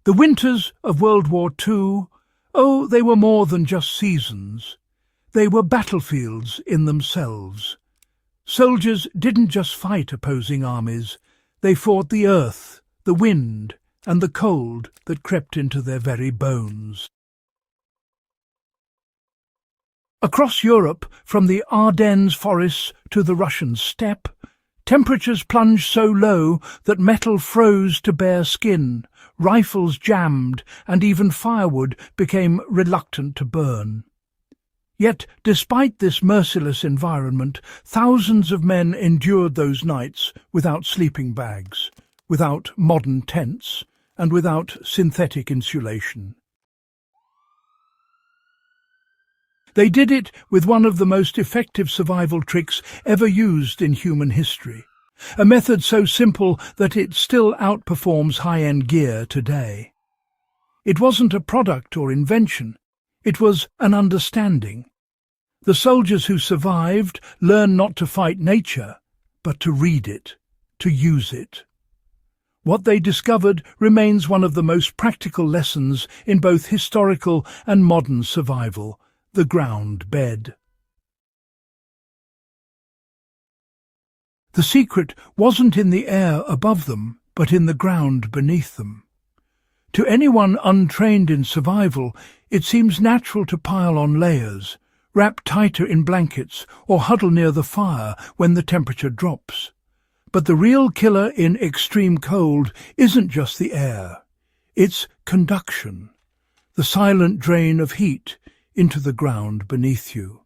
The winters of World War II, oh, they were more than just seasons. They were battlefields in themselves. Soldiers didn't just fight opposing armies, they fought the earth, the wind, and the cold that crept into their very bones. Across Europe, from the Ardennes forests to the Russian steppe, temperatures plunged so low that metal froze to bare skin, rifles jammed, and even firewood became reluctant to burn. Yet, despite this merciless environment, thousands of men endured those nights without sleeping bags, without modern tents, and without synthetic insulation. They did it with one of the most effective survival tricks ever used in human history, a method so simple that it still outperforms high-end gear today. It wasn't a product or invention, it was an understanding. The soldiers who survived learned not to fight nature, but to read it, to use it. What they discovered remains one of the most practical lessons in both historical and modern survival: the ground bed. The secret wasn't in the air above them, but in the ground beneath them. To anyone untrained in survival, it seems natural to pile on layers, wrap tighter in blankets, or huddle near the fire when the temperature drops. But the real killer in extreme cold isn't just the air. It's conduction, the silent drain of heat into the ground beneath you.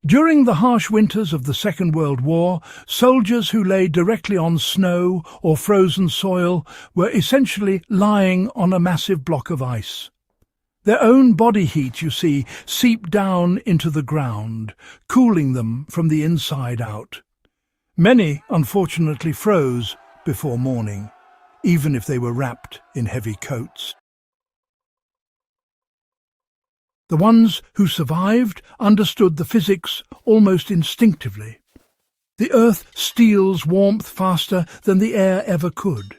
During the harsh winters of the Second World War, soldiers who lay directly on snow or frozen soil were essentially lying on a massive block of ice. Their own body heat, you see, seeped down into the ground, cooling them from the inside out. Many, unfortunately, froze before morning, even if they were wrapped in heavy coats. The ones who survived understood the physics almost instinctively. The earth steals warmth faster than the air ever could.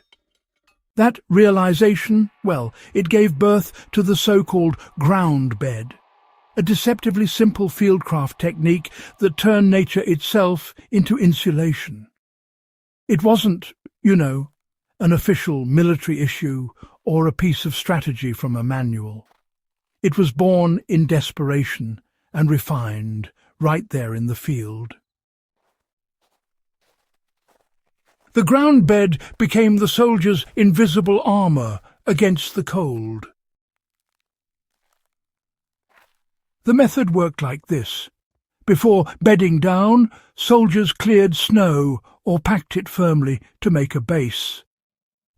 That realization, well, it gave birth to the so-called ground bed, a deceptively simple fieldcraft technique that turned nature itself into insulation. It wasn't, an official military issue or a piece of strategy from a manual. It was born in desperation and refined right there in the field. The ground bed became the soldiers' invisible armour against the cold. The method worked like this. Before bedding down, soldiers cleared snow or packed it firmly to make a base.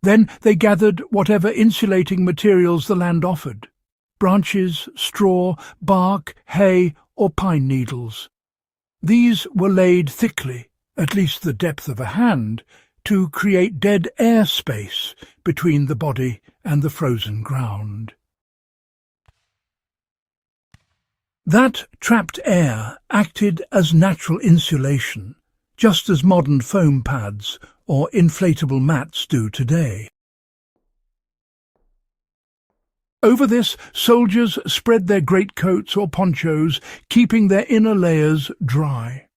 Then they gathered whatever insulating materials the land offered: branches, straw, bark, hay, or pine needles. These were laid thickly, at least the depth of a hand, to create dead air space between the body and the frozen ground. That trapped air acted as natural insulation, just as modern foam pads or inflatable mats do today. Over this, soldiers spread their greatcoats or ponchos, keeping their inner layers dry.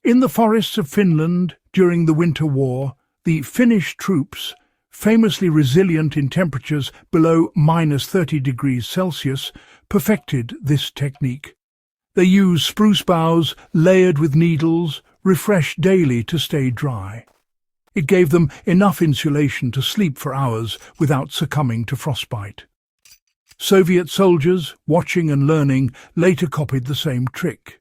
In the forests of Finland during the Winter War, the Finnish troops, famously resilient in temperatures below -30 degrees Celsius, perfected this technique. They used spruce boughs layered with needles, refreshed daily to stay dry. It gave them enough insulation to sleep for hours without succumbing to frostbite. Soviet soldiers, watching and learning, later copied the same trick.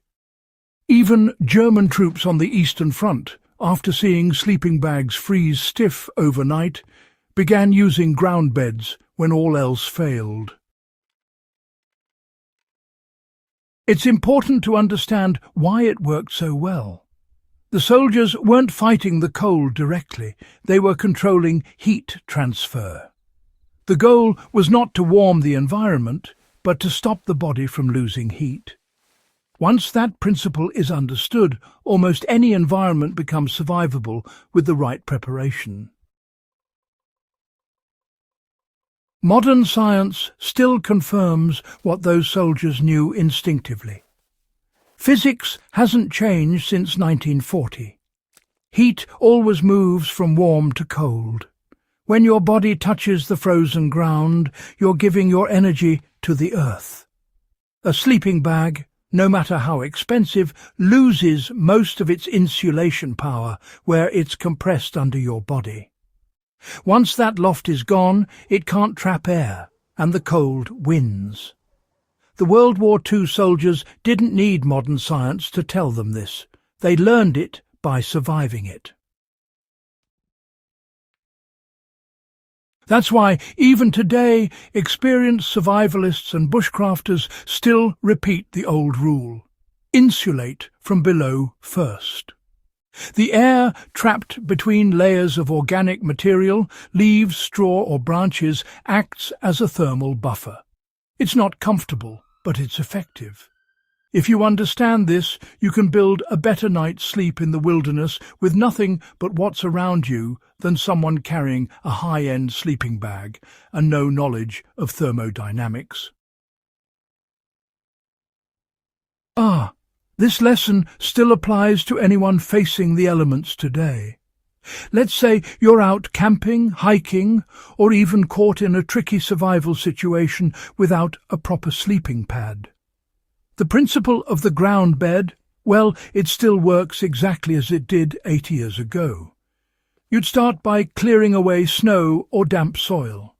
Even German troops on the Eastern Front, after seeing sleeping bags freeze stiff overnight, began using ground beds when all else failed. It's important to understand why it worked so well. The soldiers weren't fighting the cold directly, they were controlling heat transfer. The goal was not to warm the environment, but to stop the body from losing heat. Once that principle is understood, almost any environment becomes survivable with the right preparation. Modern science still confirms what those soldiers knew instinctively. Physics hasn't changed since 1940. Heat always moves from warm to cold. When your body touches the frozen ground, you're giving your energy to the earth. A sleeping bag, no matter how expensive, loses most of its insulation power where it's compressed under your body. Once that loft is gone, it can't trap air, and the cold wins. The World War II soldiers didn't need modern science to tell them this. They learned it by surviving it. That's why, even today, experienced survivalists and bushcrafters still repeat the old rule: insulate from below first. The air trapped between layers of organic material, leaves, straw or branches, acts as a thermal buffer. It's not comfortable, but it's effective. If you understand this, you can build a better night's sleep in the wilderness with nothing but what's around you than someone carrying a high-end sleeping bag and no knowledge of thermodynamics. This lesson still applies to anyone facing the elements today. Let's say you're out camping, hiking, or even caught in a tricky survival situation without a proper sleeping pad. The principle of the ground bed, well, it still works exactly as it did 80 years ago. You'd start by clearing away snow or damp soil.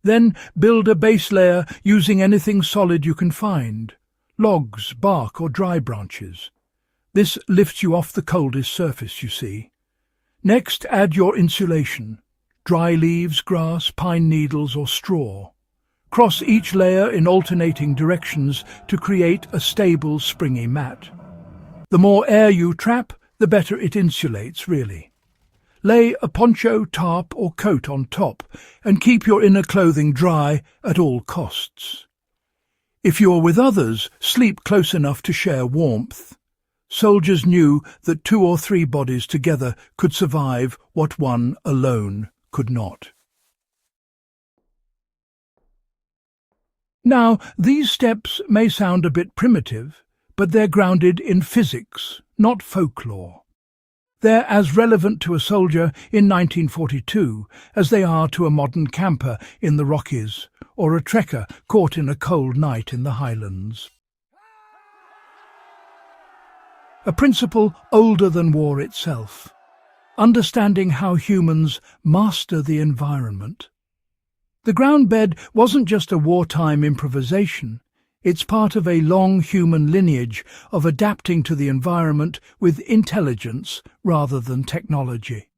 Then build a base layer using anything solid you can find: logs, bark or dry branches. This lifts you off the coldest surface, you see. Next, add your insulation: dry leaves, grass, pine needles or straw. Cross each layer in alternating directions to create a stable, springy mat. The more air you trap, the better it insulates, really. Lay a poncho, tarp or coat on top and keep your inner clothing dry at all costs. If you're with others, sleep close enough to share warmth. Soldiers knew that 2 or 3 bodies together could survive what one alone could not. Now, these steps may sound a bit primitive, but they're grounded in physics, not folklore. They're as relevant to a soldier in 1942 as they are to a modern camper in the Rockies or a trekker caught in a cold night in the Highlands. A principle older than war itself: understanding how humans master the environment. The ground bed wasn't just a wartime improvisation. It's part of a long human lineage of adapting to the environment with intelligence rather than technology.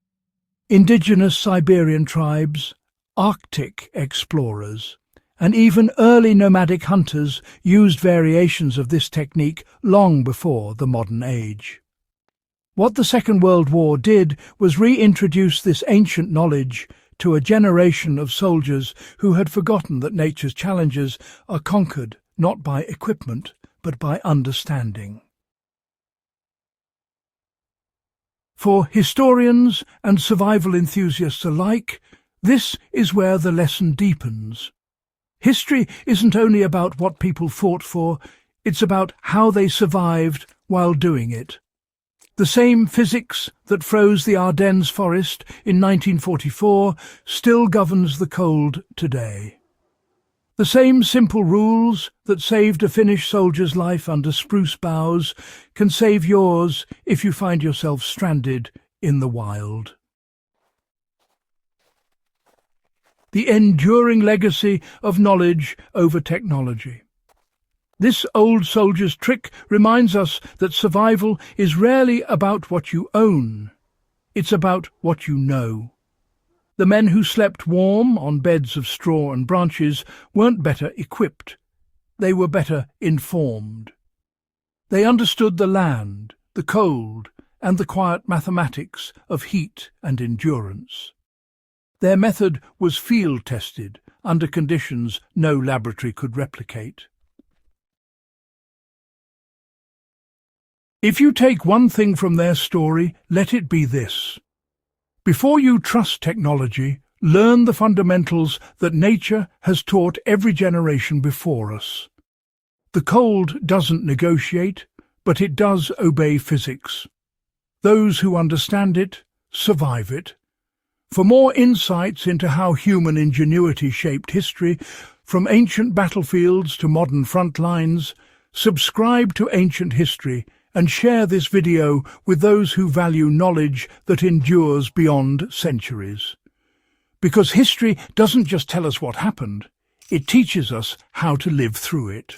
Indigenous Siberian tribes, Arctic explorers, and even early nomadic hunters used variations of this technique long before the modern age. What the Second World War did was reintroduce this ancient knowledge to a generation of soldiers who had forgotten that nature's challenges are conquered not by equipment, but by understanding. For historians and survival enthusiasts alike, this is where the lesson deepens. History isn't only about what people fought for, it's about how they survived while doing it. The same physics that froze the Ardennes forest in 1944 still governs the cold today. The same simple rules that saved a Finnish soldier's life under spruce boughs can save yours if you find yourself stranded in the wild. The enduring legacy of knowledge over technology. This old soldier's trick reminds us that survival is rarely about what you own. It's about what you know. The men who slept warm on beds of straw and branches weren't better equipped. They were better informed. They understood the land, the cold, and the quiet mathematics of heat and endurance. Their method was field-tested under conditions no laboratory could replicate. If you take one thing from their story, let it be this: before you trust technology, Learn the fundamentals that nature has taught every generation before us. The cold doesn't negotiate, but it does obey physics. Those who understand it survive it. For more insights into how human ingenuity shaped history, from ancient battlefields to modern front lines, subscribe to Ancient History and share this video with those who value knowledge that endures beyond centuries. Because history doesn't just tell us what happened, it teaches us how to live through it.